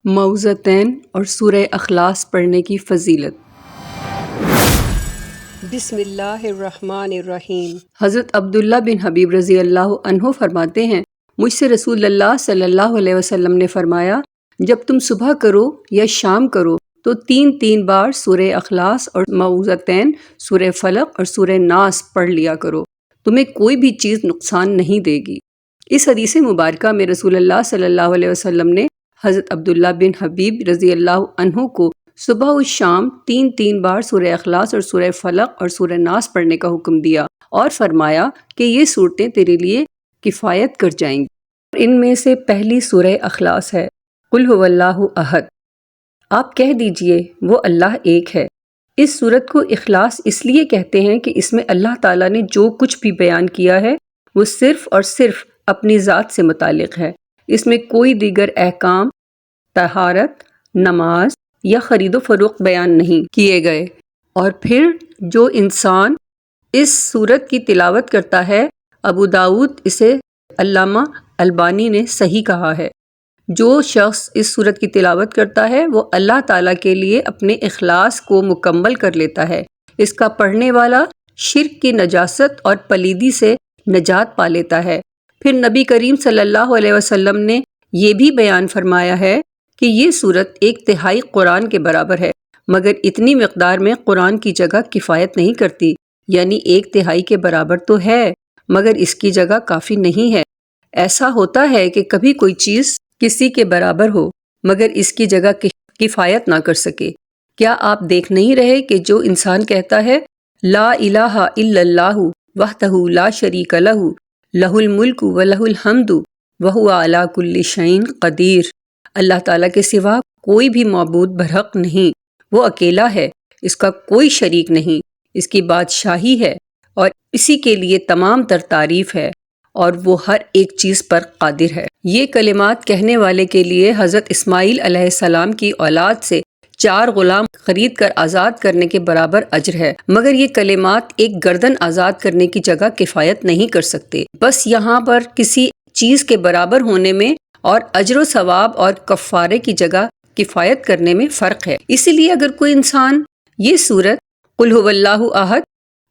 معوذتین اور سورہ اخلاص پڑھنے کی فضیلت۔ بسم اللہ الرحمن الرحیم۔ حضرت عبداللہ بن حبیب رضی اللہ عنہ فرماتے ہیں، مجھ سے رسول اللہ صلی اللہ علیہ وسلم نے فرمایا، جب تم صبح کرو یا شام کرو تو تین بار سورہ اخلاص اور معوذتین، سورہ فلق اور سورہ ناس پڑھ لیا کرو، تمہیں کوئی بھی چیز نقصان نہیں دے گی۔ اس حدیث مبارکہ میں رسول اللہ صلی اللہ علیہ وسلم نے حضرت عبداللہ بن حبیب رضی اللہ عنہ کو صبح و شام تین بار سورہ اخلاص اور سورہ فلق اور سورہ ناس پڑھنے کا حکم دیا اور فرمایا کہ یہ صورتیں تیرے لیے کفایت کر جائیں گی۔ ان میں سے پہلی سورہ اخلاص ہے، قل هو اللہ احد۔ آپ کہہ دیجئے وہ اللہ ایک ہے۔ اس سورت کو اخلاص اس لیے کہتے ہیں کہ اس میں اللہ تعالیٰ نے جو کچھ بھی بیان کیا ہے وہ صرف اور صرف اپنی ذات سے متعلق ہے۔ اس میں کوئی دیگر احکام، طہارت، نماز یا خرید و فروخت بیان نہیں کیے گئے۔ اور پھر جو انسان اس سورت کی تلاوت کرتا ہے، ابو داؤد اسے علامہ البانی نے صحیح کہا ہے، جو شخص اس سورت کی تلاوت کرتا ہے وہ اللہ تعالیٰ کے لیے اپنے اخلاص کو مکمل کر لیتا ہے۔ اس کا پڑھنے والا شرک کی نجاست اور پلیدی سے نجات پا لیتا ہے۔ پھر نبی کریم صلی اللہ علیہ وسلم نے یہ بھی بیان فرمایا ہے کہ یہ سورت 1/3 قرآن کے برابر ہے، مگر اتنی مقدار میں قرآن کی جگہ کفایت نہیں کرتی، یعنی 1/3 کے برابر تو ہے مگر اس کی جگہ کافی نہیں ہے۔ ایسا ہوتا ہے کہ کبھی کوئی چیز کسی کے برابر ہو مگر اس کی جگہ کفایت نہ کر سکے۔ کیا آپ دیکھ نہیں رہے کہ جو انسان کہتا ہے لا الہ الا اللہ وحدہ لا شریک لہ لہ الملک و لہ الحمد وہو علی کل شیء قدیر، اللہ تعالیٰ کے سوا کوئی بھی معبود برحق نہیں، وہ اکیلا ہے، اس کا کوئی شریک نہیں، اس کی بادشاہی ہے اور اسی کے لیے تمام تر تعریف ہے اور وہ ہر ایک چیز پر قادر ہے۔ یہ کلمات کہنے والے کے لیے حضرت اسماعیل علیہ السلام کی اولاد سے 4 غلام خرید کر آزاد کرنے کے برابر اجر ہے، مگر یہ کلمات ایک گردن آزاد کرنے کی جگہ کفایت نہیں کر سکتے۔ بس یہاں پر کسی چیز کے برابر ہونے میں اور اجر و ثواب اور کفارے کی جگہ کفایت کرنے میں فرق ہے۔ اسی لیے اگر کوئی انسان یہ سورت قل هو اللہ احد،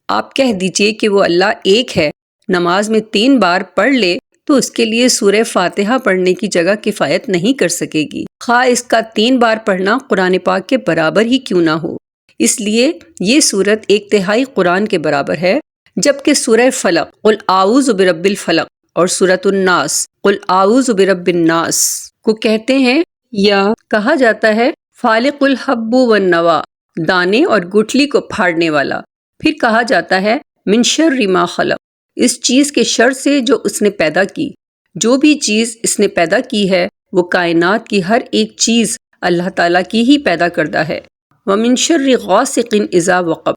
آپ کہہ دیجئے کہ وہ اللہ ایک ہے، نماز میں 3 بار پڑھ لے تو اس کے لیے سورہ فاتحہ پڑھنے کی جگہ کفایت نہیں کر سکے گی، خواہ اس کا 3 بار پڑھنا قرآن پاک کے برابر ہی کیوں نہ ہو۔ اس لیے یہ سورت 1/3 قرآن کے برابر ہے، جبکہ سورہ فلق قل اعوذ برب الفلق اور سورۃ الناس قل اعوذ برب الناس کو کہتے ہیں یا کہا جاتا ہے فالق الحب والنوا، دانے اور گٹھلی کو پھاڑنے والا۔ پھر کہا جاتا ہے من شر ما خلق، اس چیز کے شر سے جو اس نے پیدا کی۔ جو بھی چیز اس نے پیدا کی ہے وہ کائنات کی ہر ایک چیز اللہ تعالیٰ کی ہی پیدا کردہ ہے۔ ومن شر غاسق اذا وقب،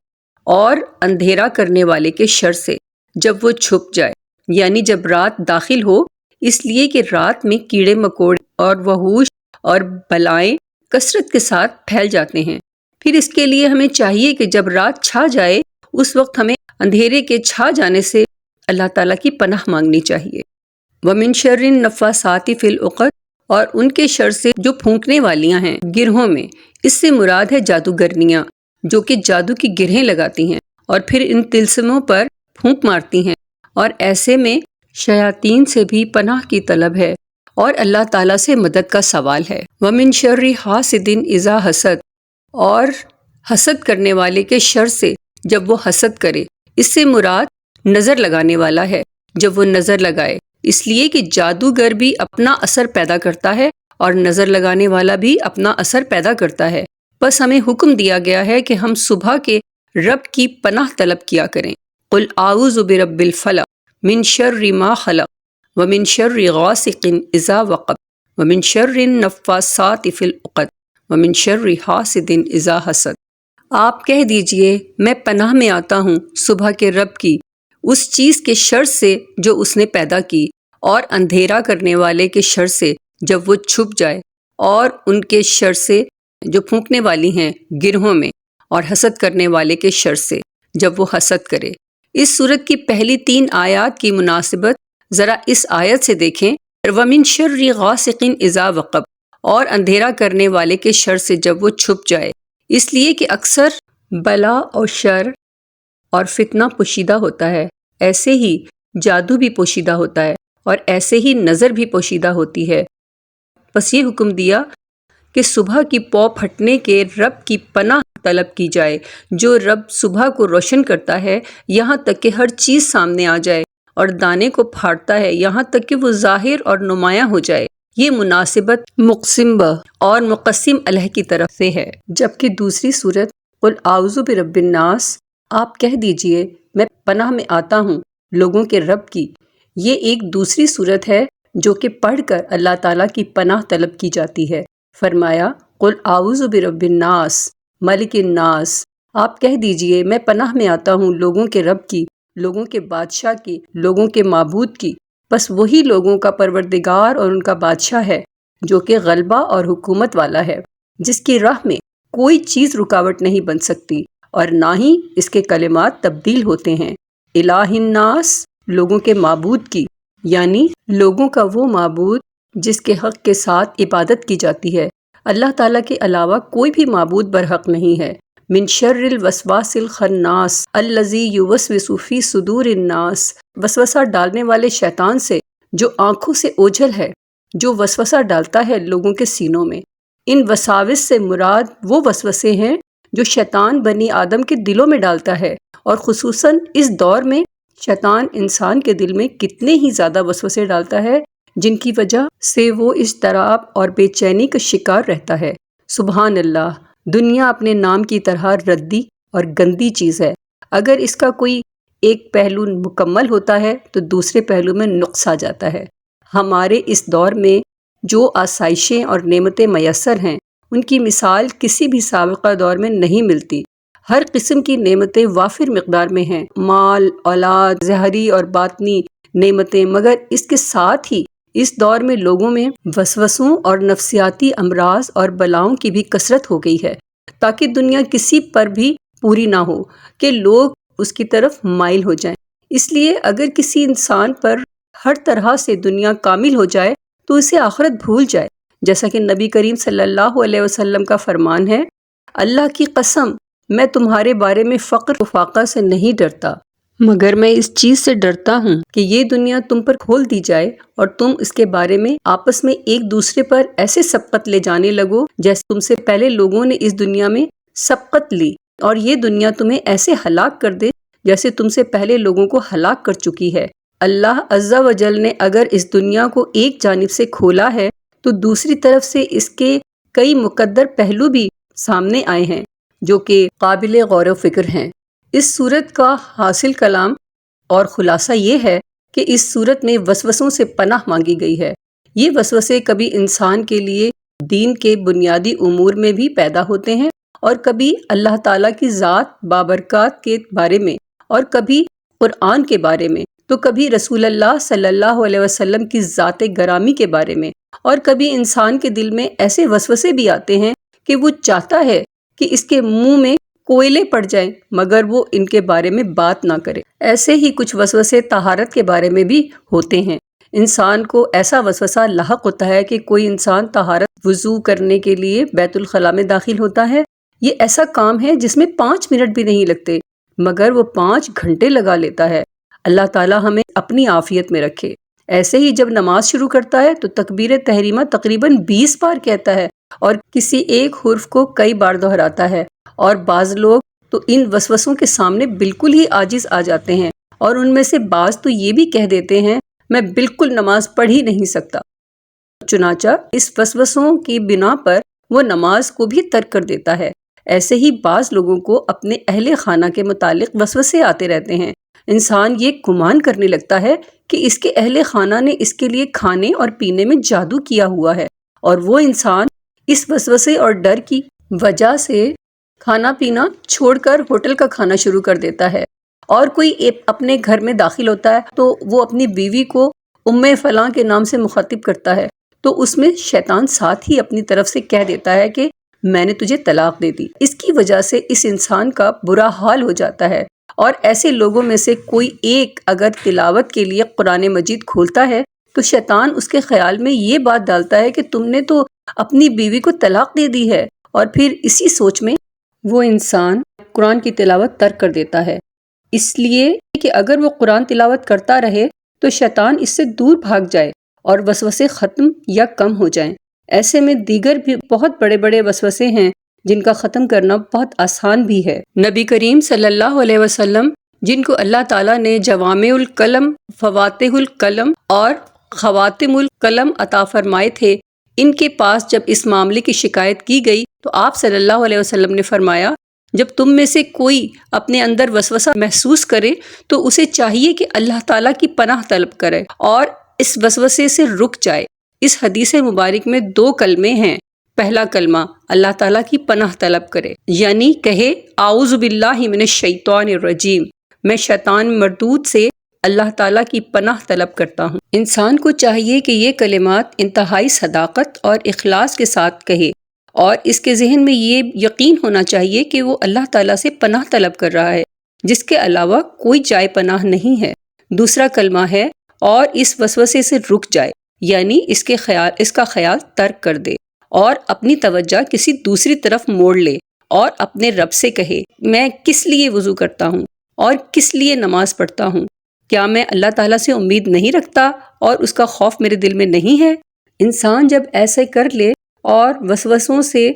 اور اندھیرا کرنے والے کے شر سے جب وہ چھپ جائے، یعنی جب رات داخل ہو، اس لیے کہ رات میں کیڑے مکوڑے اور وحوش اور بلائیں کثرت کے ساتھ پھیل جاتے ہیں۔ پھر اس کے لیے ہمیں چاہیے کہ جب رات چھا جائے اس وقت ہمیں اندھیرے کے چھا جانے سے اللہ تعالیٰ کی پناہ مانگنی چاہیے۔ وَمِن شَرِّ النَّفَّاثَاتِ فِي الْعُقَدِ، اور ان کے شر سے جو پھونکنے والیاں ہیں گرہوں میں، اس سے مراد ہے جادوگرنیاں جو کہ جادو کی گرہیں لگاتی ہیں اور پھر ان طلسموں پر پھونک مارتی ہیں، اور ایسے میں شیاطین سے بھی پناہ کی طلب ہے اور اللہ تعالیٰ سے مدد کا سوال ہے۔ وَمِن شَرِّ حَاسِدٍ إِذَا حَسَدَ، اور حسد کرنے والے کے شر سے جب وہ حسد کرے، اس سے مراد نظر لگانے والا ہے جب وہ نظر لگائے، اس لیے کہ جادوگر بھی اپنا اثر پیدا کرتا ہے اور نظر لگانے والا بھی اپنا اثر پیدا کرتا ہے۔ بس ہمیں حکم دیا گیا ہے کہ ہم صبح کے رب کی پناہ طلب کیا کریں۔ قل اعوذ برب الفلق من شر ما خلق ومن شر غاسق اذا وقب ومن شر النفاثات فی العقد ومن شر حاسد اذا حسد۔ آپ کہہ دیجئے میں پناہ میں آتا ہوں صبح کے رب کی اس چیز کے شر سے جو اس نے پیدا کی، اور اندھیرا کرنے والے کے شر سے جب وہ چھپ جائے، اور ان کے شر سے جو پھونکنے والی ہیں گرہوں میں، اور حسد کرنے والے کے شر سے جب وہ حسد کرے۔ اس سورت کی پہلی 3 آیات کی مناسبت ذرا اس آیت سے دیکھیں، وَمِن شَرِّ غَاسِقٍ إِذَا وَقَبَ، اور اندھیرا کرنے والے کے شر سے جب وہ چھپ جائے، اس لیے کہ اکثر بلا اور شر اور فتنہ پوشیدہ ہوتا ہے، ایسے ہی جادو بھی پوشیدہ ہوتا ہے، اور ایسے ہی نظر بھی پوشیدہ ہوتی ہے۔ پس یہ حکم دیا کہ صبح کی پو پھٹنے کے رب کی پناہ طلب کی جائے، جو رب صبح کو روشن کرتا ہے یہاں تک کہ ہر چیز سامنے آ جائے، اور دانے کو پھاڑتا ہے یہاں تک کہ وہ ظاہر اور نمایاں ہو جائے۔ یہ مناسبت مقسم بہ اور مقسم علیہ کی طرف سے ہے۔ جبکہ دوسری صورت قل اعوذ برب الناس، آپ کہہ دیجئے میں پناہ میں آتا ہوں لوگوں کے رب کی، یہ ایک دوسری صورت ہے جو کہ پڑھ کر اللہ تعالیٰ کی پناہ طلب کی جاتی ہے۔ فرمایا قل اعوذ برب الناس ملک الناس، آپ کہہ دیجئے میں پناہ میں آتا ہوں لوگوں کے رب کی، لوگوں کے بادشاہ کی، لوگوں کے معبود کی۔ بس وہی لوگوں کا پروردگار اور ان کا بادشاہ ہے جو کہ غلبہ اور حکومت والا ہے، جس کی راہ میں کوئی چیز رکاوٹ نہیں بن سکتی اور نہ ہی اس کے کلمات تبدیل ہوتے ہیں۔ الہ الناس، لوگوں کے معبود کی، یعنی لوگوں کا وہ معبود جس کے حق کے ساتھ عبادت کی جاتی ہے۔ اللہ تعالیٰ کے علاوہ کوئی بھی معبود برحق نہیں ہے۔ من شر الوسواس الخناس الذی یوسوس فی صدور الناس، وسوسہ ڈالنے والے شیطان سے جو آنکھوں سے اوجھل ہے، جو وسوسہ ڈالتا ہے لوگوں کے سینوں میں۔ ان وساوس سے مراد وہ وسوسے ہیں جو شیطان بنی آدم کے دلوں میں ڈالتا ہے، اور خصوصاً اس دور میں شیطان انسان کے دل میں کتنے ہی زیادہ وسوسے ڈالتا ہے جن کی وجہ سے وہ اضطراب اور بے چینی کا شکار رہتا ہے۔ سبحان اللہ، دنیا اپنے نام کی طرح ردی اور گندی چیز ہے۔ اگر اس کا کوئی ایک پہلو مکمل ہوتا ہے تو دوسرے پہلو میں نقص آ جاتا ہے۔ ہمارے اس دور میں جو آسائشیں اور نعمتیں میسر ہیں ان کی مثال کسی بھی سابقہ دور میں نہیں ملتی۔ ہر قسم کی نعمتیں وافر مقدار میں ہیں، مال، اولاد، ظاہری اور باطنی نعمتیں، مگر اس کے ساتھ ہی اس دور میں لوگوں میں وسوسوں اور نفسیاتی امراض اور بلاؤں کی بھی کثرت ہو گئی ہے، تاکہ دنیا کسی پر بھی پوری نہ ہو کہ لوگ اس کی طرف مائل ہو جائیں۔ اس لیے اگر کسی انسان پر ہر طرح سے دنیا کامل ہو جائے تو اسے آخرت بھول جائے، جیسا کہ نبی کریم صلی اللہ علیہ وسلم کا فرمان ہے، اللہ کی قسم میں تمہارے بارے میں فقر و فاقہ سے نہیں ڈرتا، مگر میں اس چیز سے ڈرتا ہوں کہ یہ دنیا تم پر کھول دی جائے اور تم اس کے بارے میں آپس میں ایک دوسرے پر ایسے سبقت لے جانے لگو جیسے تم سے پہلے لوگوں نے اس دنیا میں سبقت لی، اور یہ دنیا تمہیں ایسے ہلاک کر دے جیسے تم سے پہلے لوگوں کو ہلاک کر چکی ہے۔ اللہ عز و جل نے اگر اس دنیا کو ایک جانب سے کھولا ہے تو دوسری طرف سے اس کے کئی مقدر پہلو بھی سامنے آئے ہیں جو کہ قابل غور و فکر ہیں۔ اس صورت کا حاصل کلام اور خلاصہ یہ ہے کہ اس صورت میں وسوسوں سے پناہ مانگی گئی ہے۔ یہ وسوسے کبھی انسان کے لیے دین کے بنیادی امور میں بھی پیدا ہوتے ہیں، اور کبھی اللہ تعالیٰ کی ذات بابرکات کے بارے میں، اور کبھی قرآن کے بارے میں، تو کبھی رسول اللہ صلی اللہ علیہ وسلم کی ذات گرامی کے بارے میں، اور کبھی انسان کے دل میں ایسے وسوسے بھی آتے ہیں کہ وہ چاہتا ہے کہ اس کے منہ میں کوئلے پڑ جائیں مگر وہ ان کے بارے میں بات نہ کرے۔ ایسے ہی کچھ وسوسے طہارت کے بارے میں بھی ہوتے ہیں۔ انسان کو ایسا وسوسہ لاحق ہوتا ہے کہ کوئی انسان طہارت وضو کرنے کے لیے بیت الخلاء میں داخل ہوتا ہے۔ یہ ایسا کام ہے جس میں 5 منٹ بھی نہیں لگتے، مگر وہ 5 گھنٹے لگا لیتا ہے۔ اللہ تعالیٰ ہمیں اپنی عافیت میں رکھے۔ ایسے ہی جب نماز شروع کرتا ہے تو تکبیر تحریمہ تقریباً 20 بار کہتا ہے اور کسی ایک حرف کو کئی بار دہراتا ہے، اور بعض لوگ تو ان وسوسوں کے سامنے بالکل ہی عاجز آ جاتے ہیں، اور ان میں سے بعض تو یہ بھی کہہ دیتے ہیں میں بالکل نماز پڑھ ہی نہیں سکتا۔ چنانچہ اس وسوسوں کی بنا پر وہ نماز کو بھی ترک کر دیتا ہے۔ ایسے ہی بعض لوگوں کو اپنے اہل خانہ کے متعلق وسوسے آتے رہتے ہیں۔ انسان یہ گمان کرنے لگتا ہے کہ اس کے اہل خانہ نے اس کے لیے کھانے اور پینے میں جادو کیا ہوا ہے، اور وہ انسان اس وسوسے اور ڈر کی وجہ سے کھانا پینا چھوڑ کر ہوٹل کا کھانا شروع کر دیتا ہے۔ اور کوئی اپنے گھر میں داخل ہوتا ہے تو وہ اپنی بیوی کو ام فلاں کے نام سے مخاطب کرتا ہے، تو اس میں شیطان ساتھ ہی اپنی طرف سے کہہ دیتا ہے کہ میں نے تجھے طلاق دے دی۔ اس کی وجہ سے اس انسان کا برا حال ہو جاتا ہے، اور ایسے لوگوں میں سے کوئی ایک اگر تلاوت کے لیے قرآن مجید کھولتا ہے تو شیطان اس کے خیال میں یہ بات ڈالتا ہے کہ تم نے تو اپنی بیوی کو طلاق دے دی ہے، اور پھر اسی سوچ میں وہ انسان قرآن کی تلاوت ترک کر دیتا ہے، اس لیے کہ اگر وہ قرآن تلاوت کرتا رہے تو شیطان اس سے دور بھاگ جائے اور وسوسے ختم یا کم ہو جائیں۔ ایسے میں دیگر بھی بہت بڑے بڑے وسوسے ہیں جن کا ختم کرنا بہت آسان بھی ہے۔ نبی کریم صلی اللہ علیہ وسلم جن کو اللہ تعالیٰ نے جوامع الکلم، فواتح الکلم اور خواتم الکلم عطا فرمائے تھے، ان کے پاس جب اس معاملے کی شکایت کی گئی تو آپ صلی اللہ علیہ وسلم نے فرمایا، جب تم میں سے کوئی اپنے اندر وسوسہ محسوس کرے تو اسے چاہیے کہ اللہ تعالیٰ کی پناہ طلب کرے اور اس وسوسے سے رک جائے۔ اس حدیث مبارک میں 2 کلمے ہیں۔ پہلا کلمہ اللہ تعالیٰ کی پناہ طلب کرے، یعنی کہے اعوذ باللہ من الشیطان الرجیم، میں شیطان مردود سے اللہ تعالیٰ کی پناہ طلب کرتا ہوں۔ انسان کو چاہیے کہ یہ کلمات انتہائی صداقت اور اخلاص کے ساتھ کہے، اور اس کے ذہن میں یہ یقین ہونا چاہیے کہ وہ اللہ تعالیٰ سے پناہ طلب کر رہا ہے، جس کے علاوہ کوئی جائے پناہ نہیں ہے۔ دوسرا کلمہ ہے اور اس وسوسے سے رک جائے، یعنی اس کا خیال ترک کر دے اور اپنی توجہ کسی دوسری طرف موڑ لے اور اپنے رب سے کہے، میں کس لیے وضو کرتا ہوں اور کس لیے نماز پڑھتا ہوں؟ کیا میں اللہ تعالیٰ سے امید نہیں رکھتا اور اس کا خوف میرے دل میں نہیں ہے؟ انسان جب ایسے کر لے اور وسوسوں سے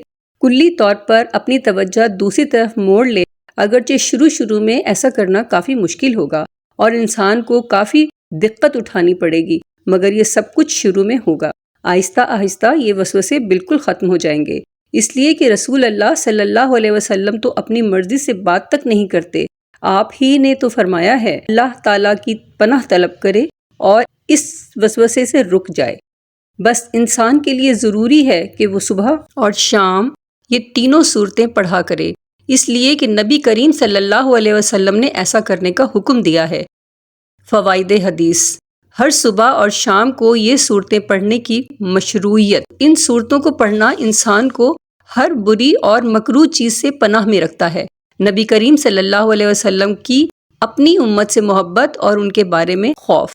کلی طور پر اپنی توجہ دوسری طرف موڑ لے، اگرچہ شروع میں ایسا کرنا کافی مشکل ہوگا اور انسان کو کافی دقت اٹھانی پڑے گی، مگر یہ سب کچھ شروع میں ہوگا۔ آہستہ آہستہ یہ وسوسے بالکل ختم ہو جائیں گے، اس لیے کہ رسول اللہ صلی اللہ علیہ وسلم تو اپنی مرضی سے بات تک نہیں کرتے۔ آپ ہی نے تو فرمایا ہے اللہ تعالیٰ کی پناہ طلب کرے اور اس وسوسے سے رک جائے۔ بس انسان کے لیے ضروری ہے کہ وہ صبح اور شام یہ تینوں صورتیں پڑھا کرے، اس لیے کہ نبی کریم صلی اللہ علیہ وسلم نے ایسا کرنے کا حکم دیا ہے۔ فوائد حدیث: ہر صبح اور شام کو یہ صورتیں پڑھنے کی مشروعیت۔ ان صورتوں کو پڑھنا انسان کو ہر بری اور مکروہ چیز سے پناہ میں رکھتا ہے۔ نبی کریم صلی اللہ علیہ وسلم کی اپنی امت سے محبت اور ان کے بارے میں خوف۔